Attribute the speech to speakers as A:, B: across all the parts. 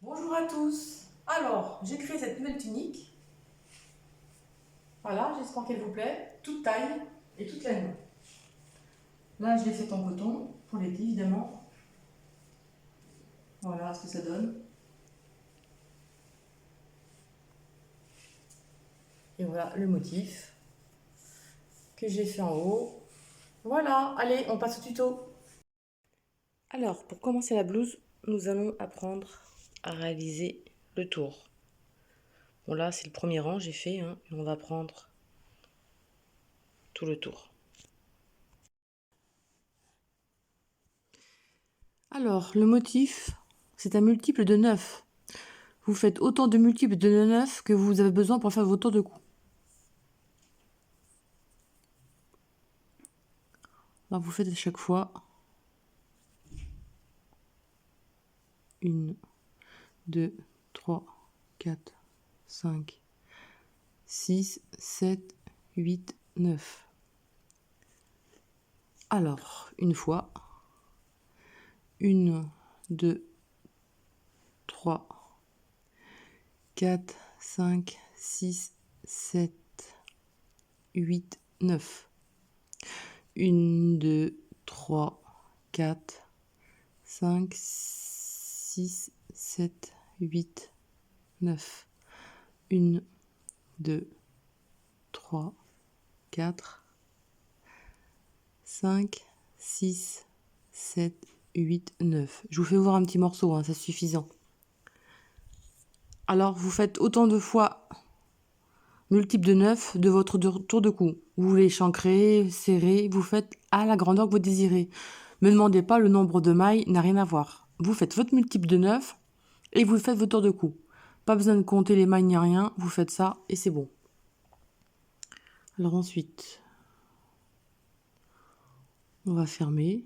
A: Bonjour à tous. Alors, j'ai créé cette nouvelle tunique. Voilà, j'espère qu'elle vous plaît. Toute taille et toute laine. Là, je l'ai faite en coton, pour l'été évidemment. Voilà ce que ça donne. Et voilà le motif que j'ai fait en haut. Voilà, allez, on passe au tuto. Alors, pour commencer la blouse, nous allons apprendre à réaliser le tour. Bon là, c'est le premier rang, j'ai fait, hein, et on va prendre tout le tour. Alors, le motif, c'est un multiple de 9. Vous faites autant de multiples de 9 que vous avez besoin pour faire vos tours de cou. Alors vous faites à chaque fois 1, 2, 3, 4, 5, 6, 7, 8, 9. Alors, une fois, 1, 2, 3, 4, 5, 6, 7, 8, 9. 1, 2, 3, 4, 5, 6, 7, 8, 9. 1, 2, 3, 4, 5, 6, 7, 8, 9. Je vous fais voir un petit morceau, hein, c'est suffisant. Alors, vous faites autant de fois multiple de 9 de votre tour de cou. Vous voulez chancrer, serrer, vous faites à la grandeur que vous désirez. Ne me demandez pas le nombre de mailles, n'a rien à voir. Vous faites votre multiple de 9 et vous faites votre tour de cou. Pas besoin de compter les mailles ni rien, vous faites ça et c'est bon. Alors ensuite, on va fermer.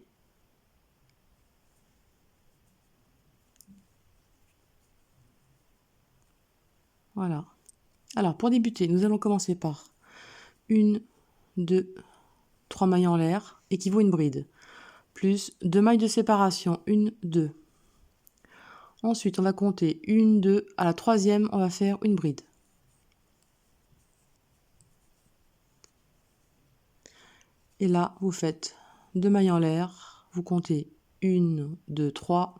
A: Voilà. Alors, pour débuter, nous allons commencer par 1, 2, 3 mailles en l'air, équivaut à une bride, plus 2 mailles de séparation, 1, 2. Ensuite, on va compter 1, 2, à la troisième, on va faire une bride. Et là, vous faites 2 mailles en l'air, vous comptez 1, 2, 3.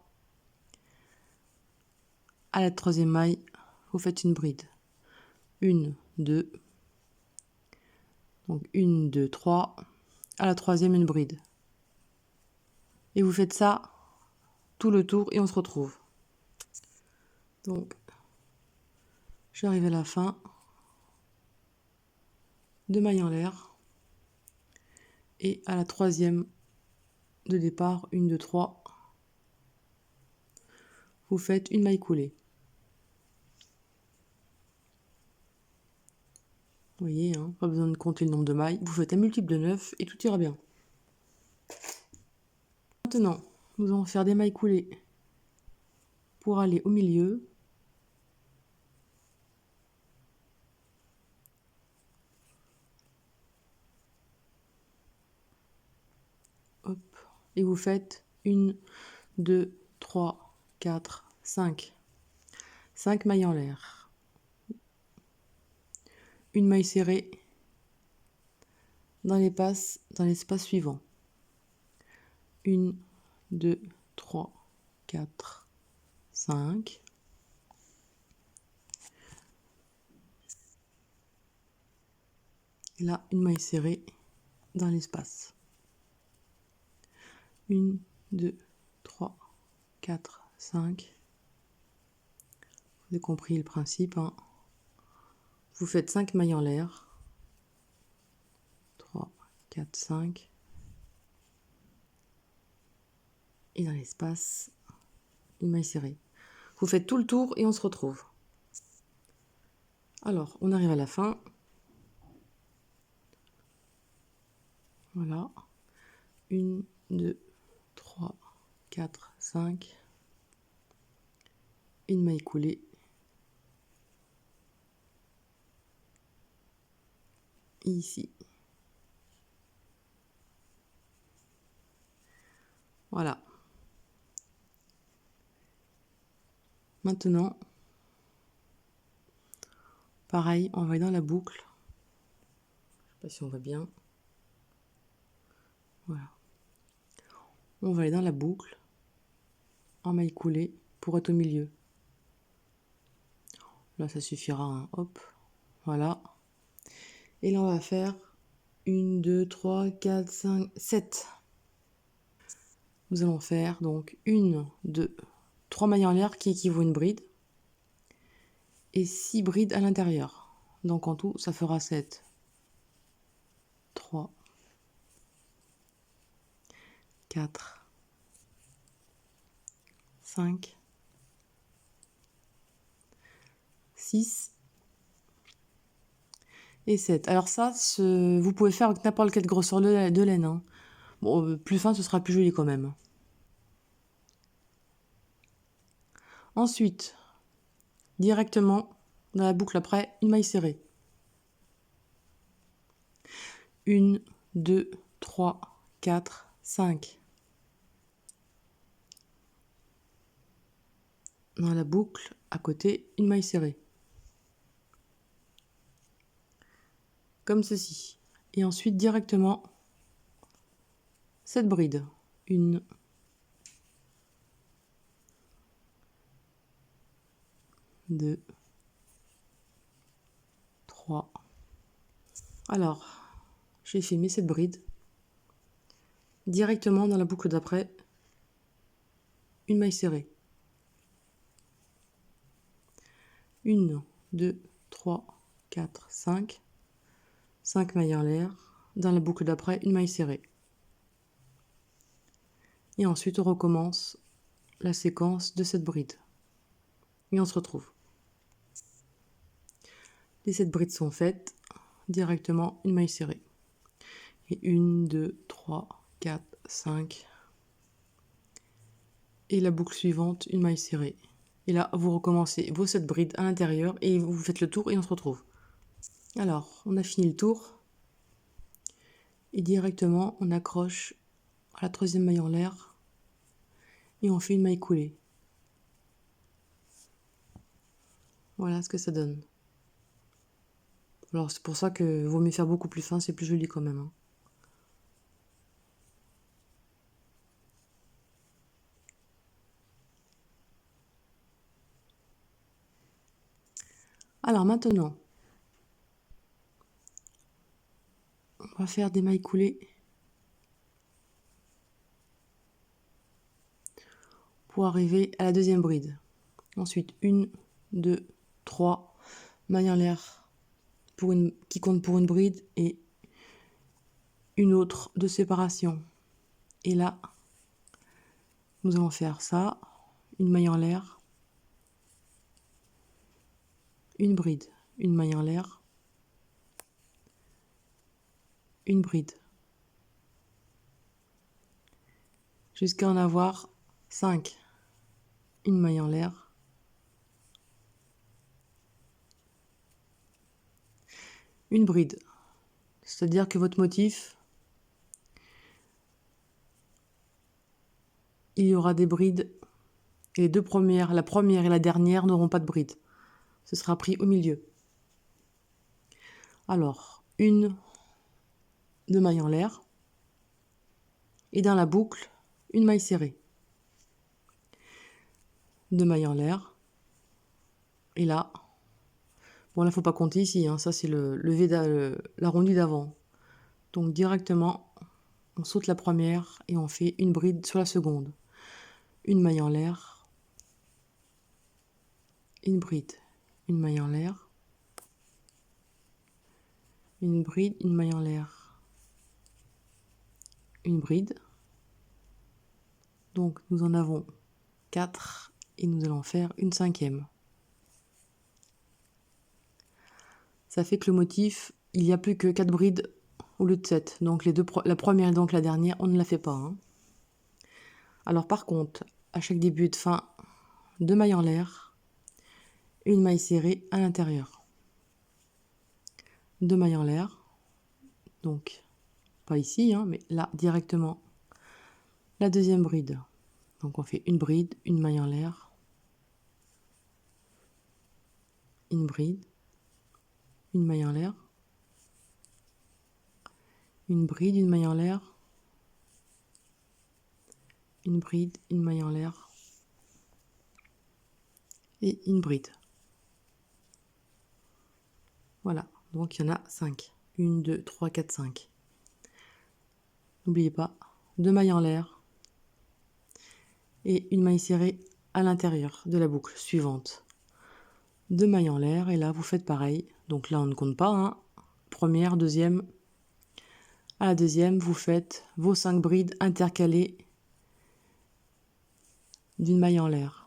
A: À la troisième maille, vous faites une bride. 1, 2. Donc 1, 2, 3. À la troisième, une bride. Et vous faites ça tout le tour et on se retrouve. Donc, j'arrive à la fin. 2 mailles en l'air. Et à la troisième de départ, 1, 2, 3. Vous faites une maille coulée. Vous voyez, hein, pas besoin de compter le nombre de mailles. Vous faites un multiple de 9 et tout ira bien. Maintenant, nous allons faire des mailles coulées pour aller au milieu. Hop. Et vous faites 1, 2, 3, 4, 5. 5 mailles en l'air. Une maille serrée dans l'espace suivant. 1, 2, 3, 4, 5. Et là, une maille serrée dans l'espace. 1, 2, 3, 4, 5. Vous avez compris le principe, hein. Vous faites 5 mailles en l'air. 3, 4, 5. Et dans l'espace, une maille serrée. Vous faites tout le tour et on se retrouve. Alors, on arrive à la fin. Voilà. 1, 2, 3, 4, 5. Une maille coulée. Et ici. Voilà. Maintenant, pareil, on va aller dans la boucle. Je sais pas si on voit bien. Voilà. On va aller dans la boucle en maille coulée pour être au milieu. Là, ça suffira, hein. Hop, voilà. Et là, on va faire 1, 2, 3, 4, 5, 7. Nous allons faire donc 1, 2, 3 mailles en l'air qui équivaut à une bride et 6 brides à l'intérieur. Donc en tout, ça fera 7, 3, 4, 5, 6 et 7. Alors ça, vous pouvez faire avec n'importe quelle grosseur de laine, hein. Bon, plus fin, ce sera plus joli quand même. Ensuite, directement dans la boucle après, une maille serrée. 1, 2, 3, 4, 5. Dans la boucle, à côté, une maille serrée. Comme ceci. Et ensuite, directement, cette bride. 1, 2, 3. Alors, j'ai fait mes 7 brides. Directement dans la boucle d'après, une maille serrée. 1, 2, 3, 4, 5. 5 mailles en l'air. Dans la boucle d'après, une maille serrée. Et ensuite, on recommence la séquence de cette bride. Et on se retrouve. Les 7 brides sont faites. Directement, une maille serrée. Et 1, 2, 3, 4, 5. Et la boucle suivante, une maille serrée. Et là, vous recommencez vos 7 brides à l'intérieur et vous faites le tour et on se retrouve. Alors, on a fini le tour. Et directement, on accroche à la 3e maille en l'air. Et on fait une maille coulée. Voilà ce que ça donne. Alors, c'est pour ça que vaut mieux faire beaucoup plus fin, c'est plus joli quand même, hein. Alors maintenant, on va faire des mailles coulées pour arriver à la 2e bride. Ensuite, 1, 2, 3 mailles en l'air qui compte pour une bride et une autre de séparation. Et là, nous allons faire ça, une maille en l'air, une bride, une maille en l'air, une bride. Jusqu'à en avoir 5. Une maille en l'air, une bride. C'est-à-dire que votre motif, il y aura des brides et les deux premières, la première et la dernière n'auront pas de bride. Ce sera pris au milieu. Alors, une de maille en l'air et dans la boucle, une maille serrée. 2 mailles en l'air. Et là, bon là faut pas compter ici, hein, ça c'est l'arrondi d'avant. Donc directement, on saute la première et on fait une bride sur la seconde. Une maille en l'air, une bride, une maille en l'air, une bride, une maille en l'air, une bride. Donc nous en avons 4 et nous allons faire une 5e. Ça fait que le motif, il n'y a plus que 4 brides au lieu de 7. Donc la première et donc la dernière, on ne la fait pas, hein. Alors par contre, à chaque début et de fin, 2 mailles en l'air, une maille serrée à l'intérieur. 2 mailles en l'air, donc pas ici, hein, mais là directement, la 2e bride. Donc on fait une bride, une maille en l'air, une bride, une maille en l'air, une bride, une maille en l'air, une bride, une maille en l'air et une bride. Voilà, donc il y en a 5. 1, 2, 3, 4, 5. N'oubliez pas, 2 mailles en l'air et une maille serrée à l'intérieur de la boucle suivante. 2 mailles en l'air et là vous faites pareil. Donc là on ne compte pas, hein. Première, deuxième. À la deuxième, vous faites vos 5 brides intercalées d'une maille en l'air.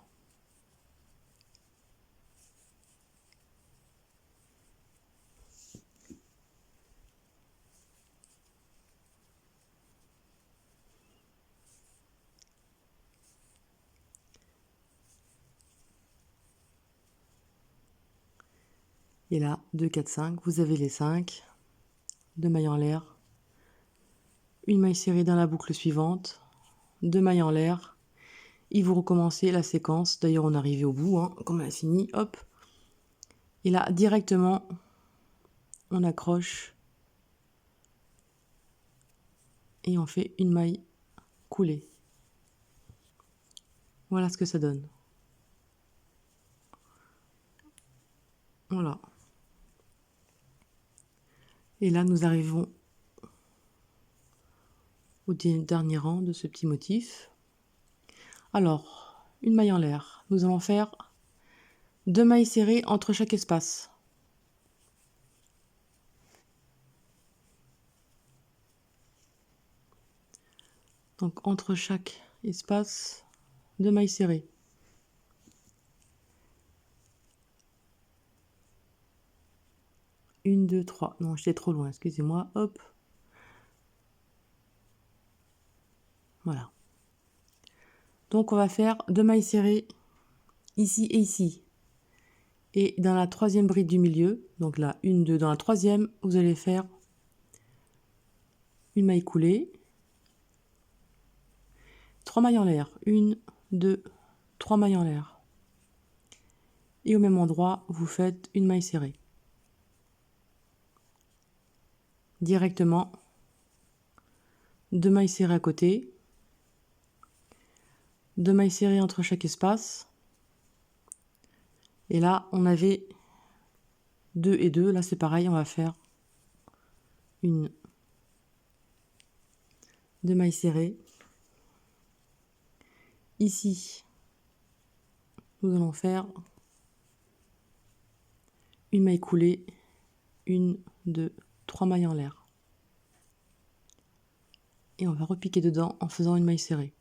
A: Et là, 2, 4, 5, vous avez les 5, 2 mailles en l'air, une maille serrée dans la boucle suivante, 2 mailles en l'air, et vous recommencez la séquence. D'ailleurs, on est arrivé au bout, hein, comme on a fini, hop. Et là, directement, on accroche et on fait une maille coulée. Voilà ce que ça donne. Voilà. Et là, nous arrivons au dernier rang de ce petit motif. Alors, une maille en l'air. Nous allons faire 2 mailles serrées entre chaque espace. Donc, entre chaque espace, 2 mailles serrées. Une, deux, trois. Non, j'étais trop loin, excusez-moi. Hop. Voilà. Donc, on va faire 2 mailles serrées ici et ici. Et dans la troisième bride du milieu, donc là, une, deux, dans la troisième, vous allez faire une maille coulée, 3 mailles en l'air. 1, 2, 3 mailles en l'air. Et au même endroit, vous faites une maille serrée. Directement, 2 mailles serrées à côté, 2 mailles serrées entre chaque espace. Et là, on avait 2 et 2. Là, c'est pareil, on va faire une 2 mailles serrées. Ici, nous allons faire une maille coulée, 1, 2, 3 mailles en l'air. Et on va repiquer dedans en faisant une maille serrée.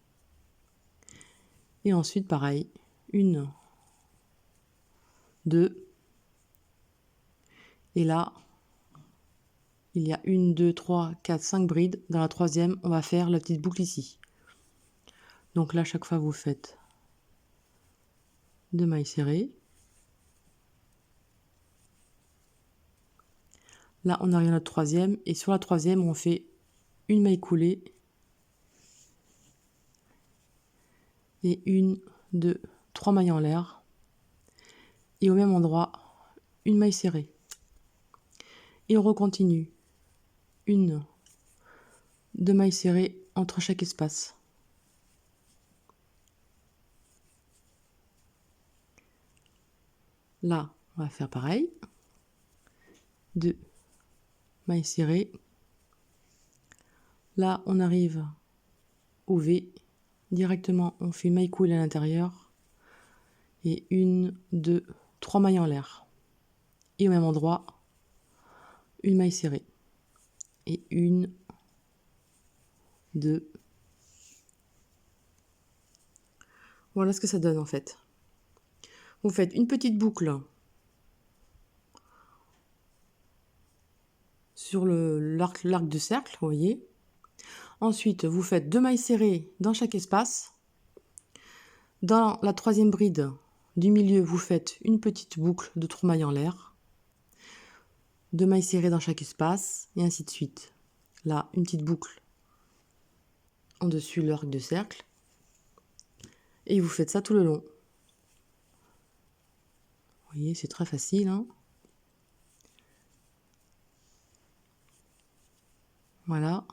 A: Et ensuite, pareil, 1, 2. Et là, il y a 1, 2, 3, 4, 5 brides. Dans la troisième, on va faire la petite boucle ici. Donc là, chaque fois, vous faites 2 mailles serrées. Là, on arrive à notre troisième. Et sur la troisième, on fait une maille coulée. Et 1, 2, 3 mailles en l'air. Et au même endroit, une maille serrée. Et on recontinue. 1, 2 mailles serrées entre chaque espace. Là, on va faire pareil. 2 mailles serrées. Là, on arrive au V. Directement, on fait maille coulée à l'intérieur. Et 1, 2, 3 mailles en l'air. Et au même endroit, une maille serrée. Et 1, 2. Voilà ce que ça donne en fait. Vous faites une petite boucle sur l'arc de cercle, vous voyez. Ensuite, vous faites 2 mailles serrées dans chaque espace. Dans la troisième bride du milieu, vous faites une petite boucle de 3 mailles en l'air. 2 mailles serrées dans chaque espace, et ainsi de suite. Là, une petite boucle en dessus l'arc de cercle. Et vous faites ça tout le long. Vous voyez, c'est très facile, hein. Voilà.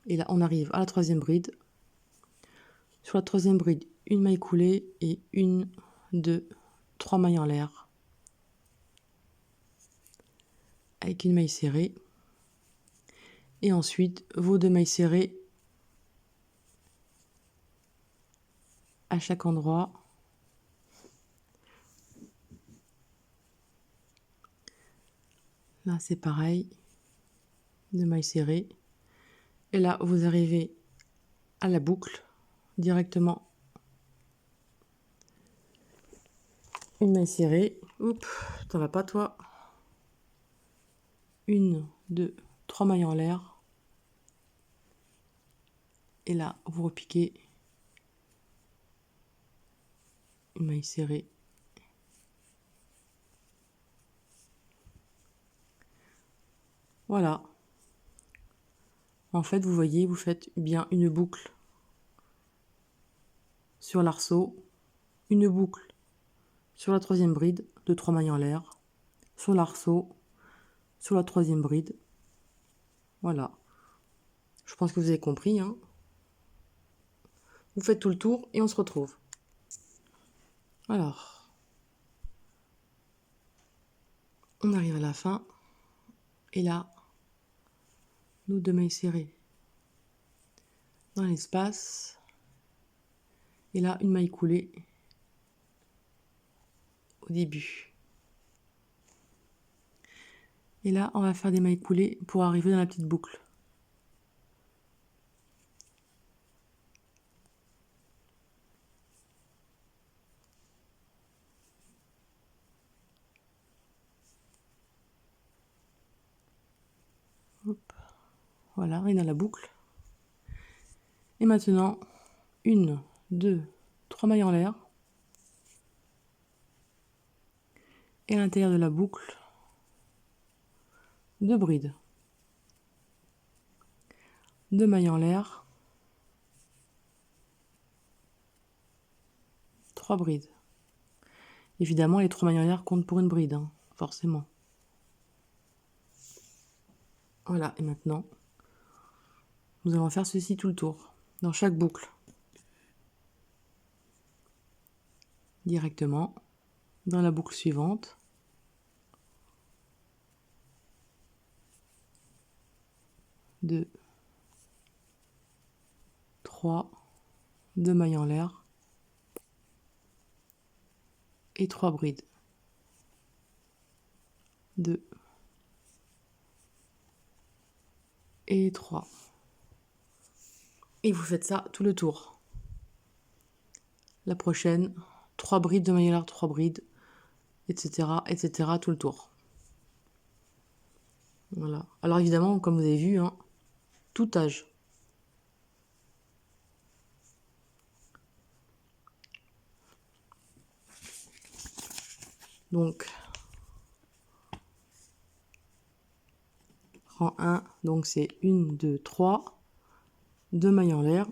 A: Et là, on arrive à la troisième bride. Sur la troisième bride, une maille coulée et une, deux, trois mailles en l'air. Avec une maille serrée. Et ensuite, vos deux mailles serrées à chaque endroit. Là, c'est pareil. Deux mailles serrées. Et là, vous arrivez à la boucle directement. Une maille serrée. Oups, t'en vas pas toi. Une, deux, trois mailles en l'air. Et là, vous repiquez. Une maille serrée. Voilà. En fait, vous voyez, vous faites bien une boucle sur l'arceau, une boucle sur la troisième bride de 3 mailles en l'air, sur l'arceau, sur la troisième bride. Voilà. Je pense que vous avez compris, hein. Vous faites tout le tour et on se retrouve. Alors, on arrive à la fin. Et là, nos deux mailles serrées dans l'espace. Et là, une maille coulée au début. Et là, on va faire des mailles coulées pour arriver dans la petite boucle. Hop. Voilà, on est dans la boucle. Et maintenant, une, deux, trois mailles en l'air. Et à l'intérieur de la boucle, deux brides. Deux mailles en l'air. Trois brides. Évidemment, les trois mailles en l'air comptent pour une bride, hein, forcément. Voilà, et maintenant, nous allons faire ceci tout le tour, dans chaque boucle. Directement, dans la boucle suivante. Deux, trois, deux mailles en l'air. Et trois brides. Deux. Et trois. Et vous faites ça tout le tour. La prochaine, trois brides, deux mailles en l'air, trois brides, etc., etc., tout le tour. Voilà. Alors évidemment, comme vous avez vu, hein, tout âge. Donc, rang 1, donc c'est 1, 2, 3, 2 mailles en l'air,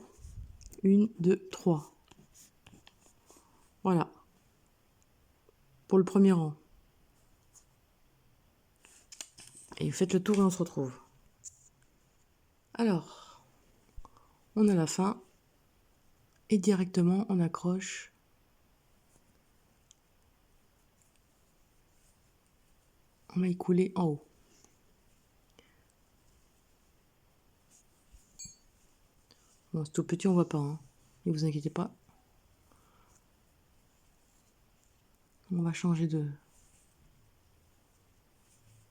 A: 1, 2, 3. Voilà. Pour le premier rang. Et faites le tour et on se retrouve. Alors, on a la fin. Et directement, on accroche en maille coulée en haut. Bon, c'est tout petit, on voit pas, hein. Ne vous inquiétez pas. On va changer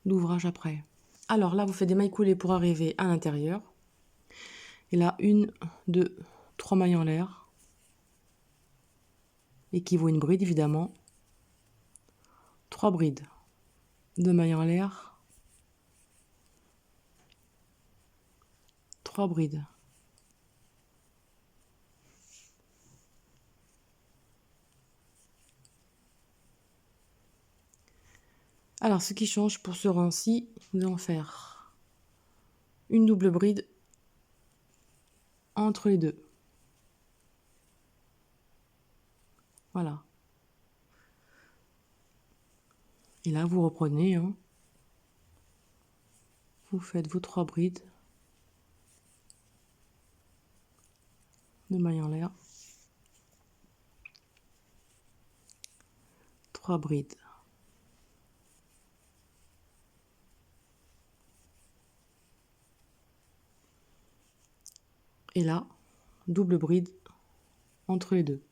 A: d'ouvrage après. Alors là, vous faites des mailles coulées pour arriver à l'intérieur. Et là, 1, 2, 3 mailles en l'air. Équivaut à une bride, évidemment. 3 brides. 2 mailles en l'air. 3 brides. Alors, ce qui change pour ce rang-ci, nous allons faire une double bride entre les deux. Voilà. Et là, vous reprenez, hein. Vous faites vos 3 brides de mailles en l'air. 3 brides. Et là, double bride entre les deux.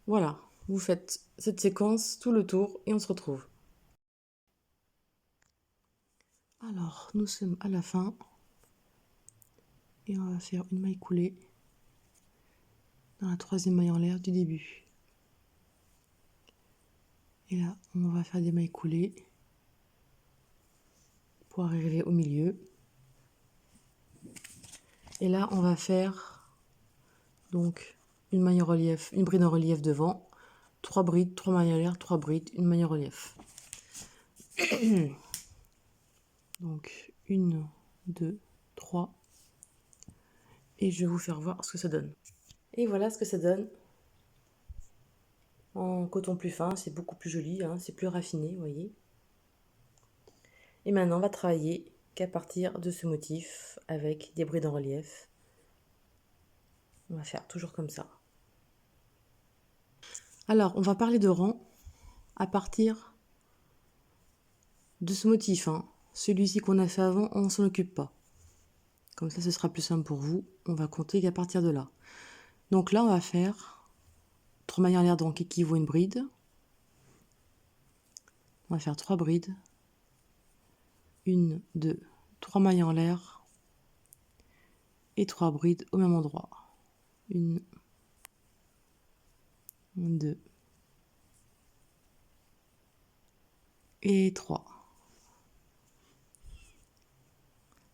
A: Voilà, vous faites cette séquence tout le tour et on se retrouve. Alors, nous sommes à la fin et on va faire une maille coulée dans la 3e maille en l'air du début. Et là, on va faire des mailles coulées pour arriver au milieu. Et là, on va faire donc une maille en relief, une bride en relief devant, 3 brides, 3 mailles en l'air, 3 brides, une maille en relief. Donc 1, 2, 3. Et je vais vous faire voir ce que ça donne. Et voilà ce que ça donne. En coton plus fin, c'est beaucoup plus joli, hein, c'est plus raffiné, vous voyez. Et maintenant, on va travailler qu'à partir de ce motif avec des brides en relief. On va faire toujours comme ça. Alors, on va parler de rang à partir de ce motif, hein. Celui-ci qu'on a fait avant, on ne s'en occupe pas. Comme ça, ce sera plus simple pour vous. On va compter qu'à partir de là. Donc là, on va faire 3 mailles en l'air, donc équivaut une bride. On va faire 3 brides. 1, 2, 3 mailles en l'air. Et 3 brides au même endroit. 1, 2 et 3.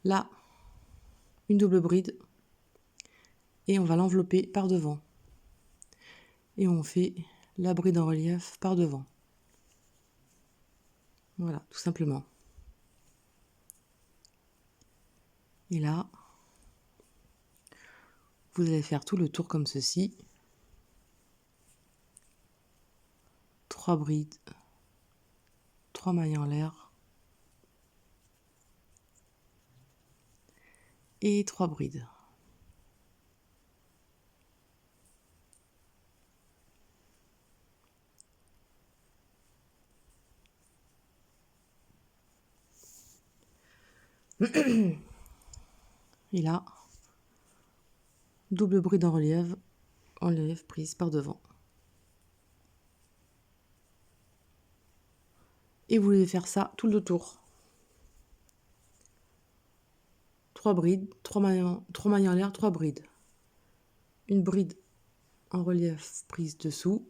A: Là, une double bride. Et on va l'envelopper par devant. Et on fait la bride en relief par devant. Voilà, tout simplement. Et là, vous allez faire tout le tour comme ceci. 3 brides, 3 mailles en l'air et 3 brides. Et là, double bride en relief prise par devant. Et vous allez faire ça tout le tour. 3 brides, 3 mailles en l'air, 3 brides. Une bride en relief prise dessous.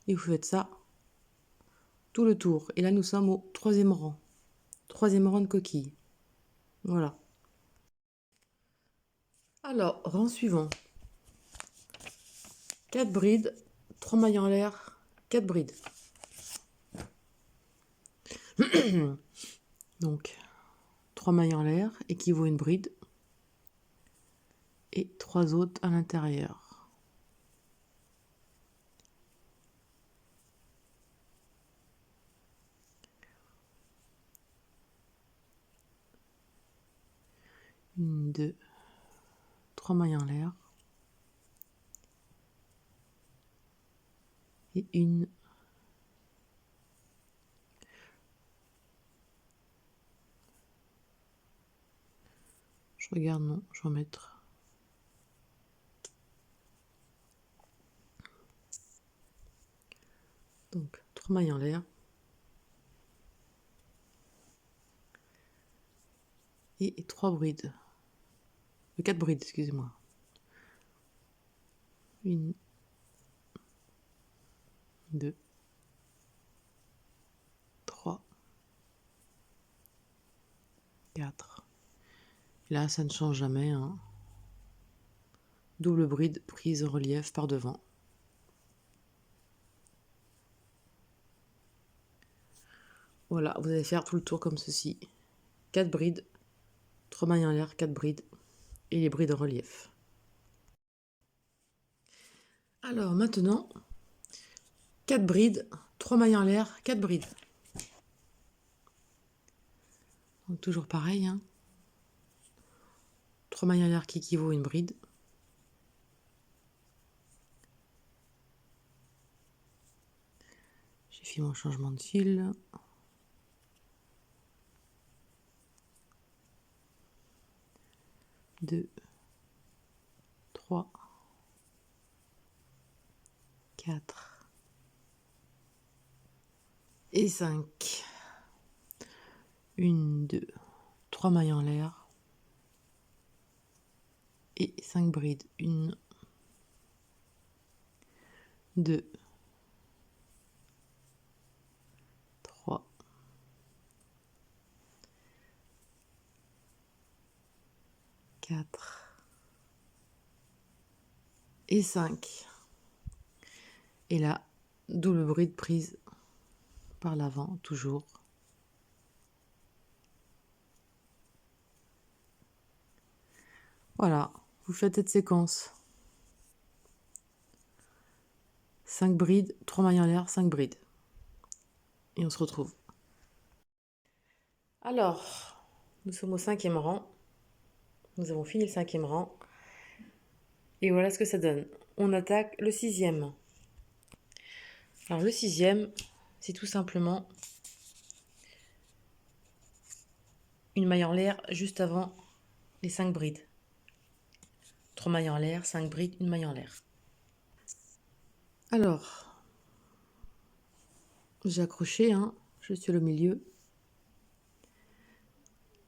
A: Et vous faites ça tout le tour. Et là, nous sommes au 3e rang. 3e rang de coquille. Voilà. Alors, rang suivant. 4 brides, 3 mailles en l'air, 4 brides. Donc, 3 mailles en l'air équivaut à une bride. Et 3 autres à l'intérieur. Une, 2, 3 mailles en l'air. Et une. Je regarde, non, je vais remettre. Donc, 3 mailles en l'air. Et 3 brides. 4 brides, excusez-moi. 1, 2, 3, 4. Et là, ça ne change jamais, hein. Double bride prise en relief par devant. Voilà, vous allez faire tout le tour comme ceci. 4 brides, 3 mailles en l'air, 4 brides et les brides en relief. Alors maintenant, 4 brides, 3 mailles en l'air, 4 brides. Donc toujours pareil, hein. 3 mailles en l'air qui équivaut à une bride. J'ai fait mon changement de fil. Deux, 3, 4 et 5. 1, 2, 3 mailles en l'air et 5 brides. 1, 2, 3, 4 et 5. Et là, double bride prise par l'avant, toujours. Voilà, vous faites cette séquence. 5 brides, 3 mailles en l'air, 5 brides. Et on se retrouve. Alors, nous sommes au 5e rang. Nous avons fini le 5e rang. Et voilà ce que ça donne. On attaque le 6e. Alors le 6e, c'est tout simplement une maille en l'air juste avant les 5 brides. 3 mailles en l'air, 5 brides, une maille en l'air. Alors, j'ai accroché, hein, je suis au milieu.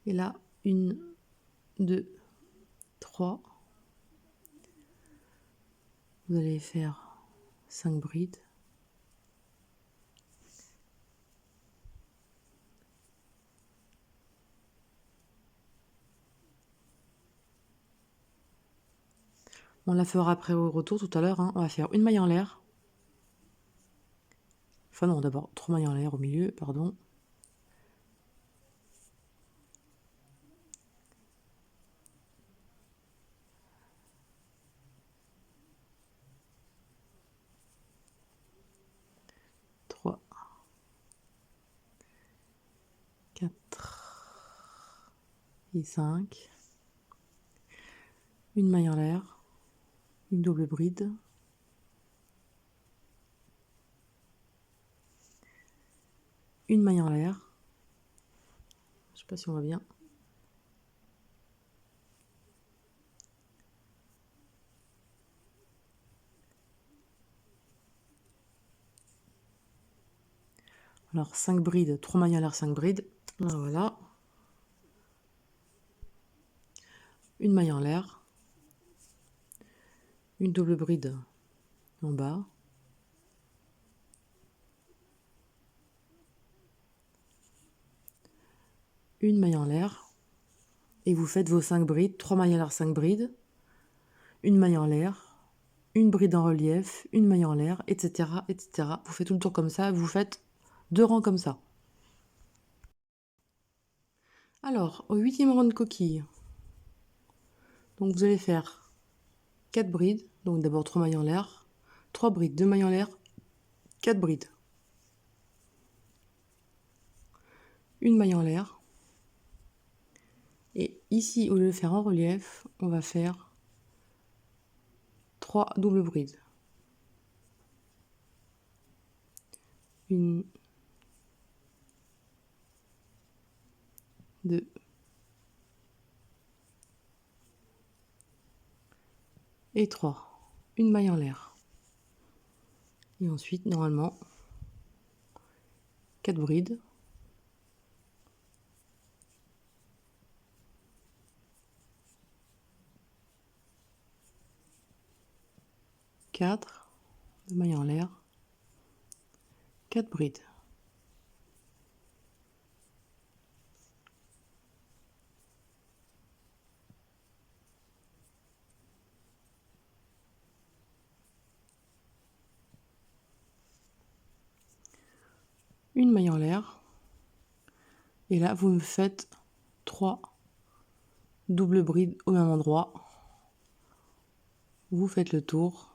A: Et là, 1, 2, 3. Vous allez faire 5 brides. On la fera après au retour tout à l'heure, hein. On va faire une maille en l'air. Enfin non, d'abord 3 mailles en l'air au milieu, pardon. Trois, 4 et 5. Une maille en l'air, une double bride. Une maille en l'air. Je sais pas si on voit bien. Alors 5 brides, 3 mailles en l'air, 5 brides. Voilà. Une maille en l'air. Une double bride en bas. Une maille en l'air. Et vous faites vos 5 brides, 3 mailles en l'air, 5 brides. Une maille en l'air. Une bride en relief, une maille en l'air, etc., etc. Vous faites tout le tour comme ça, vous faites 2 rangs comme ça. Alors, au 8e rang de coquille, donc vous allez faire 4 brides, donc d'abord 3 mailles en l'air, 3 brides, 2 mailles en l'air, 4 brides. Une maille en l'air. Et ici, au lieu de le faire en relief, on va faire 3 doubles brides. Une, 2 et 3. Une maille en l'air. Et ensuite, normalement, 4 brides. Quatre, 2 mailles en l'air, 4 brides. Une maille en l'air. Et là, vous me faites 3 doubles brides au même endroit. Vous faites le tour.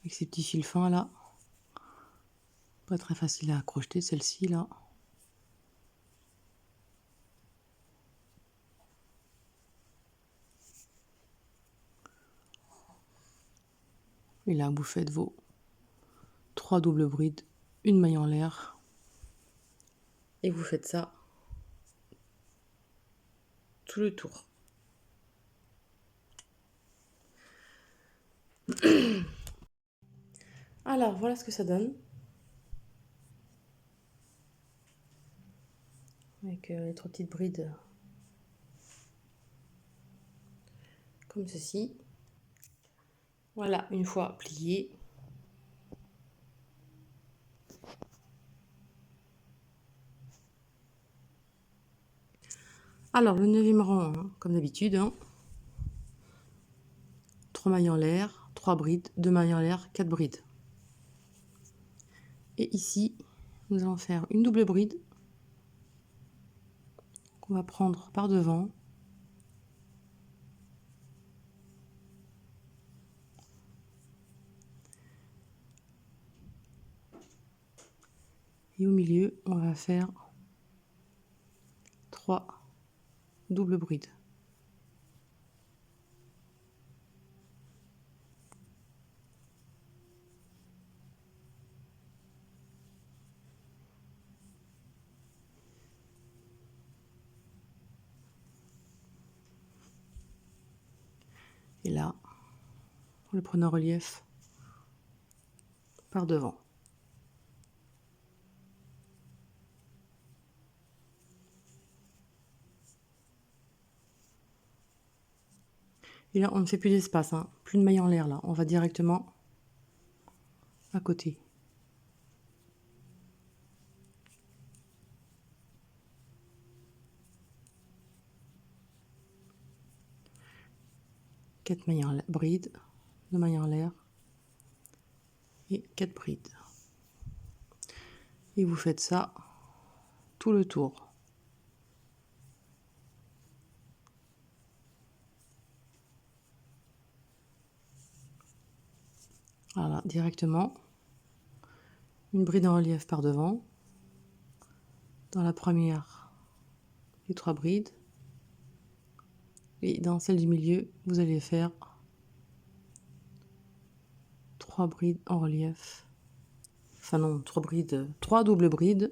A: avec ces petits fils fins là. Pas très facile à crocheter celle-ci là. Et là, vous faites vos 3 doubles brides, une maille en l'air. Et vous faites ça tout le tour. Alors, voilà ce que ça donne. Avec les 3 petites brides comme ceci. Voilà, une fois plié. Alors, le 9e rang, hein, comme d'habitude. Hein. 3 mailles en l'air, 3 brides, 2 mailles en l'air, 4 brides. Et ici, nous allons faire une double bride qu'on va prendre par devant. Et au milieu, on va faire 3 doubles brides. Et là, on le prend en relief par devant. Et là, on ne fait plus d'espace, hein, plus de mailles en l'air là. On va directement à côté. Quatre mailles en bride, 2 mailles en l'air et 4 brides. Et vous faites ça tout le tour. Voilà, directement. Une bride en relief par devant. Dans la première, les 3 brides. Et dans celle du milieu, vous allez faire 3 brides en relief. Enfin non, 3 brides, 3 doubles brides.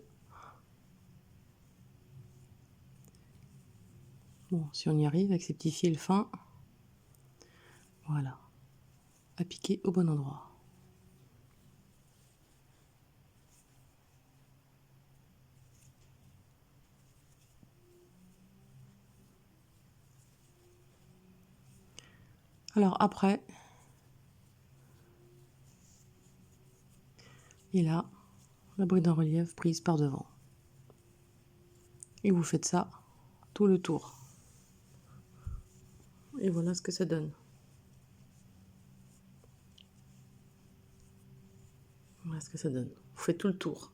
A: Bon, si on y arrive avec ces petits fils fins. Voilà. À piquer au bon endroit. Alors après, et là, la bride en relief prise par devant. Et vous faites ça tout le tour. Et voilà ce que ça donne. Voilà ce que ça donne. Vous faites tout le tour.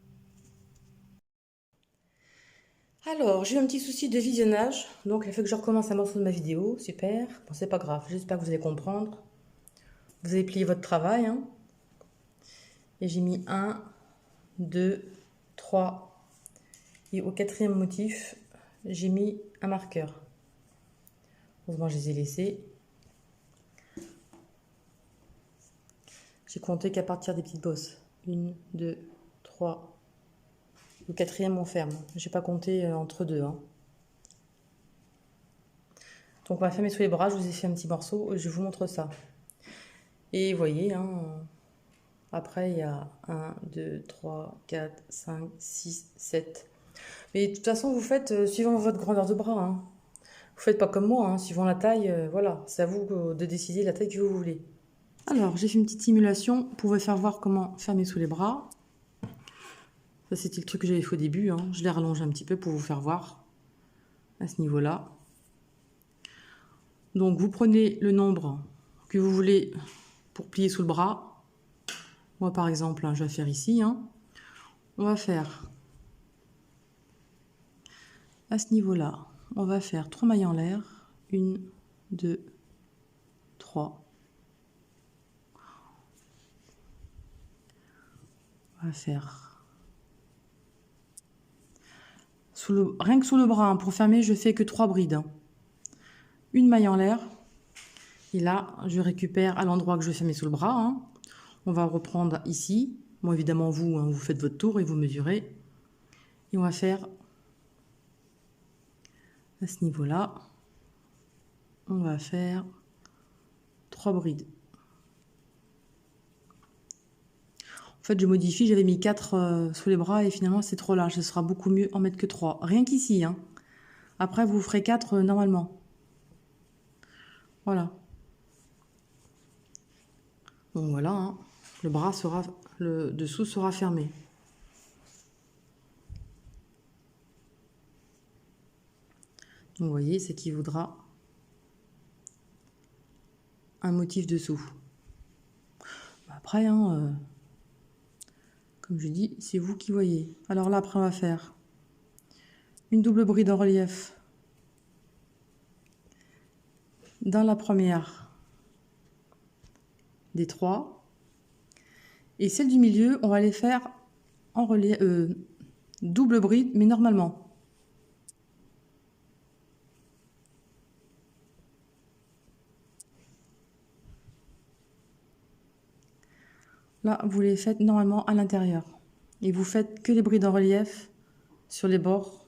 A: Alors, j'ai eu un petit souci de visionnage, donc il fait que je recommence un morceau de ma vidéo. Super. Bon, c'est pas grave, j'espère que vous allez comprendre. Vous avez plié votre travail, hein. Et j'ai mis 1, 2, 3. Et au 4e motif, j'ai mis un marqueur. Heureusement, je les ai laissés. J'ai compté qu'à partir des petites bosses. 1, 2, 3. Le 4e, on ferme. J'ai pas compté entre deux. Hein. Donc, on va fermer sous les bras. Je vous ai fait un petit morceau. Je vous montre ça. Et vous voyez, hein, après, il y a 1, 2, 3, 4, 5, 6, 7. Mais de toute façon, vous faites suivant votre grandeur de bras. Hein. Vous faites pas comme moi, hein, suivant la taille. Voilà, c'est à vous de décider la taille que vous voulez. Alors, j'ai fait une petite simulation pour vous faire voir comment fermer sous les bras. Ça, c'était le truc que j'avais fait au début. Hein. Je l'ai rallongé un petit peu pour vous faire voir à ce niveau-là. Donc, vous prenez le nombre que vous voulez pour plier sous le bras. Moi, par exemple, hein, je vais faire ici. Hein. On va faire à ce niveau-là, on va faire 3 mailles en l'air. 1, 2, 3. On va faire rien que sous le bras, hein. Pour fermer, je fais que 3 brides, hein. Une maille en l'air. Et là, je récupère à l'endroit que je vais fermer sous le bras, hein. On va reprendre ici. Bon, évidemment, vous, hein, vous faites votre tour et vous mesurez. Et on va faire à ce niveau-là, on va faire 3 brides. En fait, je modifie, j'avais mis 4 sous les bras et finalement c'est trop large. Ce sera beaucoup mieux en mettre que 3. Rien qu'ici, hein. Après, vous ferez 4 normalement. Voilà. Bon, voilà, hein. Le bras sera, le dessous sera fermé. Donc, vous voyez, c'est qu'il voudra un motif dessous. Après, hein, comme je dis, c'est vous qui voyez. Alors là, après, on va faire une double bride en relief dans la première des 3. Et celle du milieu, on va les faire en relief, double bride, mais normalement. Là, vous les faites normalement à l'intérieur. Et vous faites que les brides en relief sur les bords.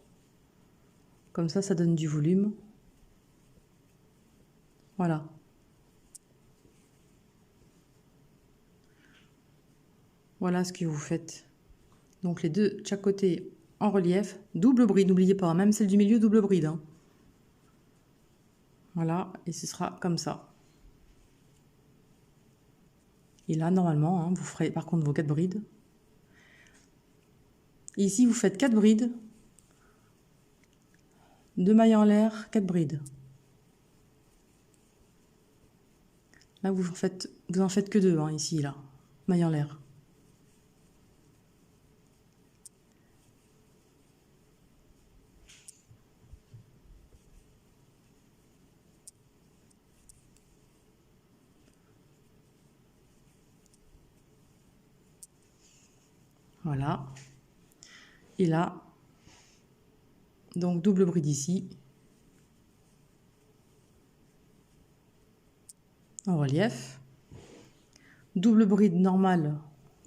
A: Comme ça donne du volume. Voilà. Voilà ce que vous faites. Donc les deux de chaque côté en relief. Double bride, n'oubliez pas. Même celle du milieu, double bride, hein. Voilà, et ce sera comme ça. Et là, normalement, hein, vous ferez par contre vos 4 brides. Et ici, vous faites 4 brides. 2 mailles en l'air, 4 brides. Là, vous en faites que 2, hein, ici, là. Mailles en l'air. Voilà. Et là, donc double bride ici. En relief. Double bride normale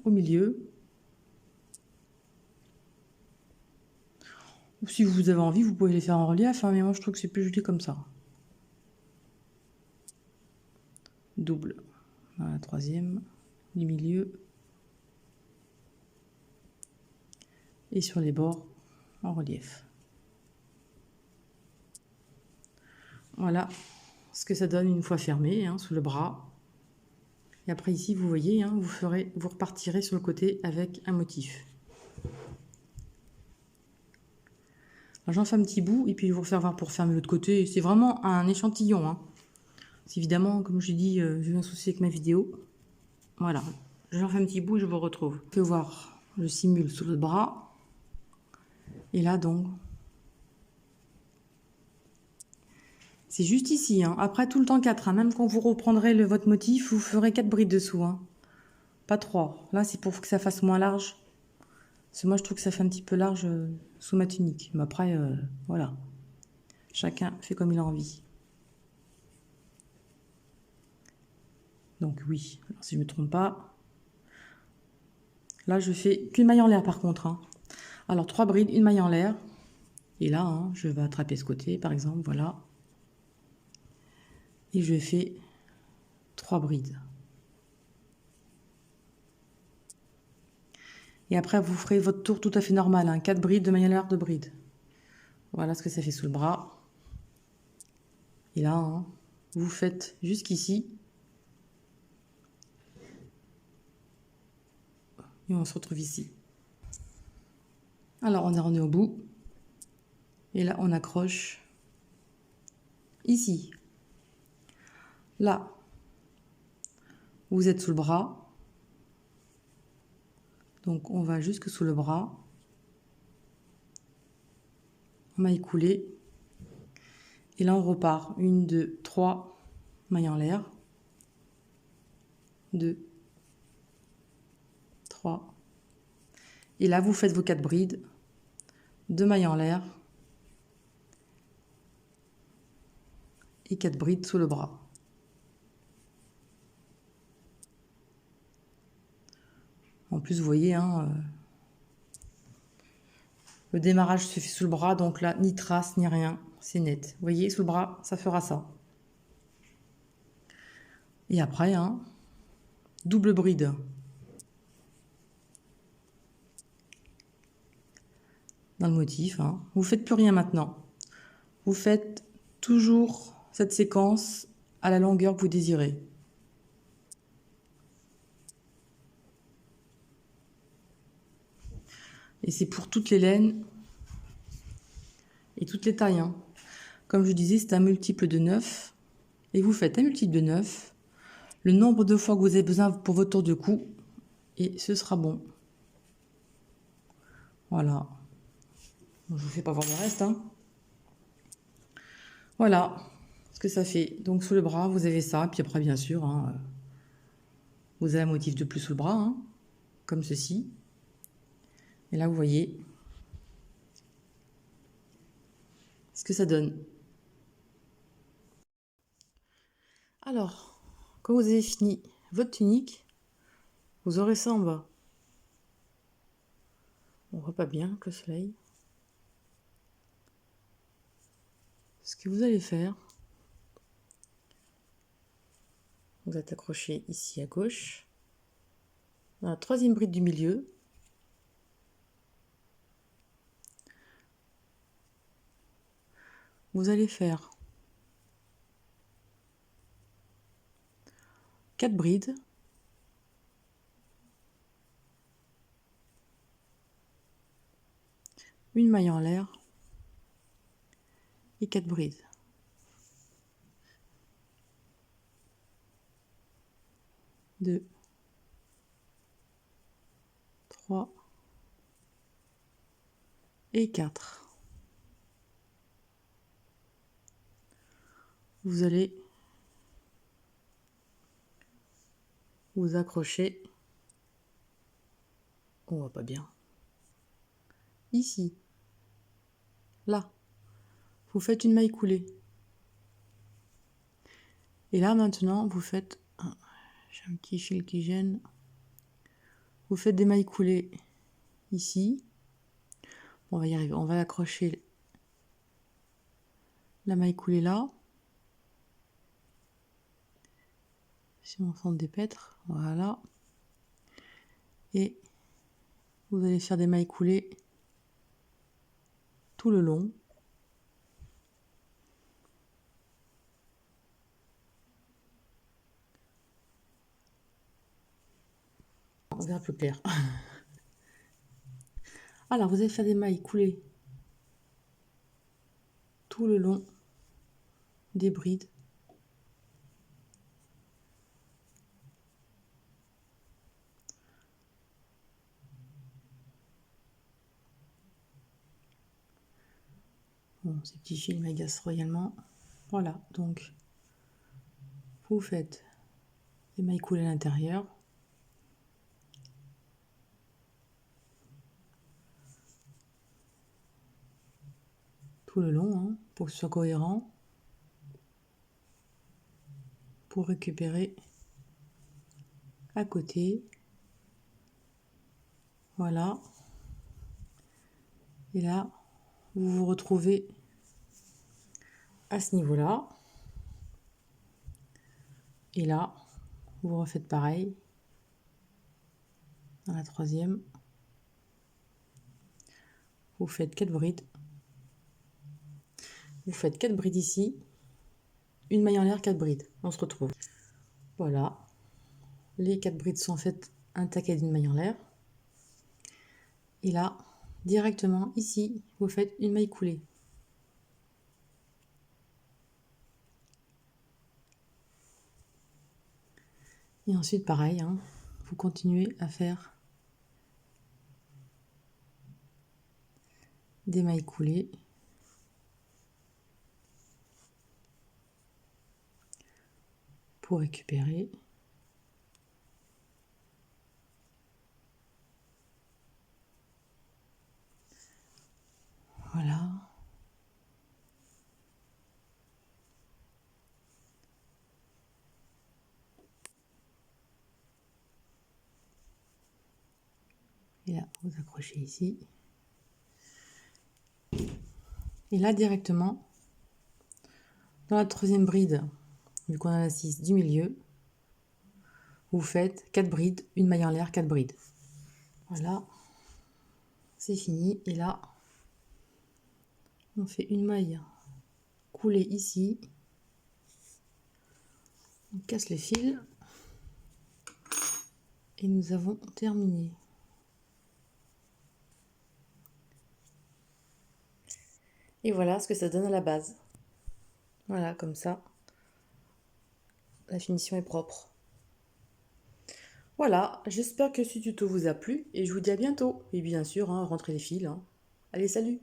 A: au milieu. Si vous avez envie, vous pouvez les faire en relief, hein, mais moi je trouve que c'est plus joli comme ça. Double. Dans la troisième, du milieu. Et sur les bords, en relief. Voilà ce que ça donne une fois fermé, hein, sous le bras. Et après ici, vous voyez, hein, vous repartirez sur le côté avec un motif. J'en fais un petit bout et puis je vais vous refaire voir pour fermer l'autre côté. C'est vraiment un échantillon, hein. C'est évidemment, comme je dis, je vais m'associer avec ma vidéo. Voilà, j'en fais un petit bout et je vous retrouve. Vous pouvez voir, je simule sous le bras. Et là donc, c'est juste ici, hein. Après tout le temps 4, hein. Même quand vous reprendrez votre motif, vous ferez 4 brides dessous, hein. Pas 3. Là, c'est pour que ça fasse moins large. Parce que moi, je trouve que ça fait un petit peu large sous ma tunique. Mais après, voilà. Chacun fait comme il a envie. Donc oui, alors, si je ne me trompe pas. Là, je fais qu'une maille en l'air par contre, hein. Alors 3 brides, une maille en l'air. Et là, hein, je vais attraper ce côté, par exemple, voilà. Et je fais 3 brides. Et après, vous ferez votre tour tout à fait normal, hein. 4 brides, 2 mailles en l'air, 2 brides. Voilà ce que ça fait sous le bras. Et là, hein, vous faites jusqu'ici. Et on se retrouve ici. Alors, on est rendu au bout. Et là, on accroche ici. Là, vous êtes sous le bras. Donc, on va jusque sous le bras. On maille coulée. Et là, on repart. 1, 2, 3 mailles en l'air. 2, 3 Et là, vous faites vos 4 brides, 2 mailles en l'air et 4 brides sous le bras. En plus, vous voyez, hein, le démarrage se fait sous le bras, donc là, ni trace, ni rien, c'est net. Vous voyez, sous le bras, ça fera ça. Et après, hein, double bride. Dans le motif, hein. Vous faites plus rien maintenant. Vous faites toujours cette séquence à la longueur que vous désirez. Et c'est pour toutes les laines et toutes les tailles, hein. Comme je disais, c'est un multiple de 9. Et vous faites un multiple de 9, le nombre de fois que vous avez besoin pour votre tour de cou, et ce sera bon. Voilà. Bon, je vous fais pas voir le reste, hein. Voilà ce que ça fait. Donc sous le bras, vous avez ça. Puis après, bien sûr, hein, vous avez un motif de plus sous le bras, hein, comme ceci. Et là, vous voyez ce que ça donne. Alors, quand vous avez fini votre tunique, vous aurez ça en bas. On voit pas bien que le soleil. Ce que vous allez faire, vous êtes accroché ici à gauche, dans la troisième bride du milieu. Vous allez faire 4 brides. Une maille en l'air et 4 brides. Deux, 3 et 4. Vous allez vous accrocher. On voit pas bien. Ici. Là. Vous faites une maille coulée. Et là maintenant, vous faites... J'ai un petit fil qui gêne. Vous faites des mailles coulées ici. Bon, on va y arriver. On va accrocher la maille coulée là. Si on sent des pêtres, voilà. Et vous allez faire des mailles coulées tout le long. On verra plus clair. Alors, vous allez faire des mailles coulées tout le long des brides. Bon, ces petits fils m'agacent royalement. Voilà, donc vous faites des mailles coulées à l'intérieur. Tout le long, hein, pour que ce soit cohérent. Pour récupérer à côté. Voilà. Et là, vous vous retrouvez à ce niveau-là. Et là, vous refaites pareil. Dans la troisième, vous faites 4 brides. Vous faites 4 brides ici. Une maille en l'air, 4 brides. On se retrouve. Voilà. Les 4 brides sont faites un taquet d'une maille en l'air. Et là, directement ici, vous faites une maille coulée. Et ensuite, pareil, hein, vous continuez à faire des mailles coulées. Pour récupérer. Voilà. Et là, vous accrochez ici. Et là, directement, dans la troisième bride, vu qu'on a la 6 du milieu, vous faites 4 brides, une maille en l'air, 4 brides. Voilà, c'est fini. Et là, on fait une maille coulée ici. On casse le fil. Et nous avons terminé. Et voilà ce que ça donne à la base. Voilà, comme ça. La finition est propre. Voilà, j'espère que ce tuto vous a plu et je vous dis à bientôt. Et bien sûr, rentrez les fils. Allez, salut!